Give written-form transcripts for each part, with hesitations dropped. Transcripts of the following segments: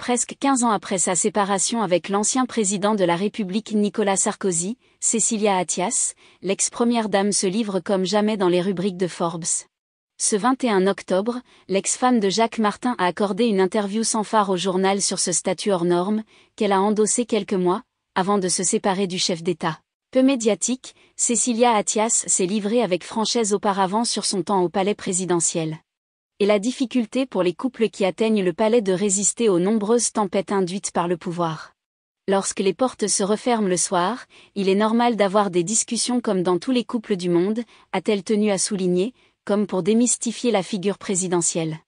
Presque 15 ans après sa séparation avec l'ancien président de la République Nicolas Sarkozy, Cécilia Attias, l'ex-première dame se livre comme jamais dans les rubriques de Forbes. Ce 21 octobre, l'ex-femme de Jacques Martin a accordé une interview sans phare au journal sur ce statut hors norme, qu'elle a endossé quelques mois, avant de se séparer du chef d'État. Peu médiatique, Cécilia Attias s'est livrée avec franchise auparavant sur son temps au palais présidentiel. Et la difficulté pour les couples qui atteignent le palais de résister aux nombreuses tempêtes induites par le pouvoir. Lorsque les portes se referment le soir, il est normal d'avoir des discussions comme dans tous les couples du monde, a-t-elle tenu à souligner, comme pour démystifier la figure présidentielle.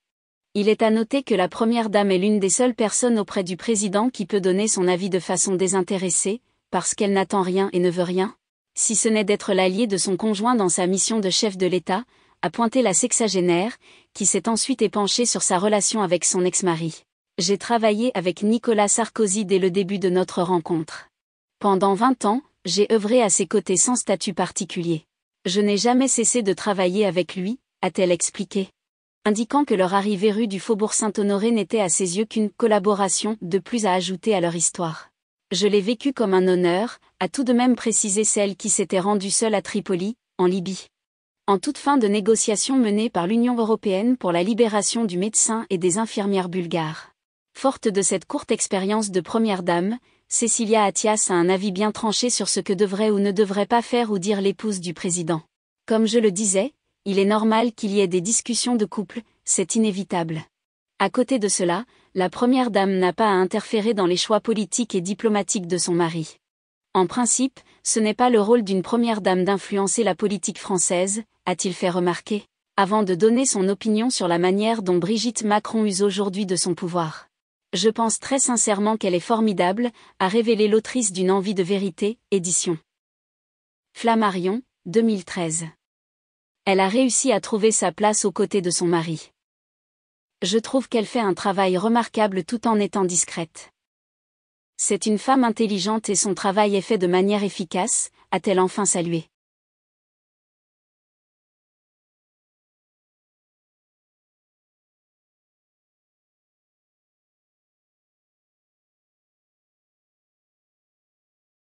Il est à noter que la première dame est l'une des seules personnes auprès du président qui peut donner son avis de façon désintéressée, parce qu'elle n'attend rien et ne veut rien, si ce n'est d'être l'allié de son conjoint dans sa mission de chef de l'État, a pointé la sexagénaire, qui s'est ensuite épanchée sur sa relation avec son ex-mari. J'ai travaillé avec Nicolas Sarkozy dès le début de notre rencontre. Pendant 20 ans, j'ai œuvré à ses côtés sans statut particulier. Je n'ai jamais cessé de travailler avec lui, a-t-elle expliqué. Indiquant que leur arrivée rue du Faubourg Saint-Honoré n'était à ses yeux qu'une collaboration de plus à ajouter à leur histoire. Je l'ai vécu comme un honneur, a tout de même précisé celle qui s'était rendue seule à Tripoli, en Libye. En toute fin de négociations menées par l'Union européenne pour la libération du médecin et des infirmières bulgares. Forte de cette courte expérience de première dame, Cécilia Attias a un avis bien tranché sur ce que devrait ou ne devrait pas faire ou dire l'épouse du président. Comme je le disais, il est normal qu'il y ait des discussions de couple, c'est inévitable. À côté de cela, la première dame n'a pas à interférer dans les choix politiques et diplomatiques de son mari. En principe, ce n'est pas le rôle d'une première dame d'influencer la politique française, a-t-il fait remarquer, avant de donner son opinion sur la manière dont Brigitte Macron use aujourd'hui de son pouvoir. Je pense très sincèrement qu'elle est formidable, a révélé l'autrice d'une Envie de vérité, édition Flammarion, 2013. Elle a réussi à trouver sa place aux côtés de son mari. Je trouve qu'elle fait un travail remarquable tout en étant discrète. C'est une femme intelligente et son travail est fait de manière efficace, a-t-elle enfin salué.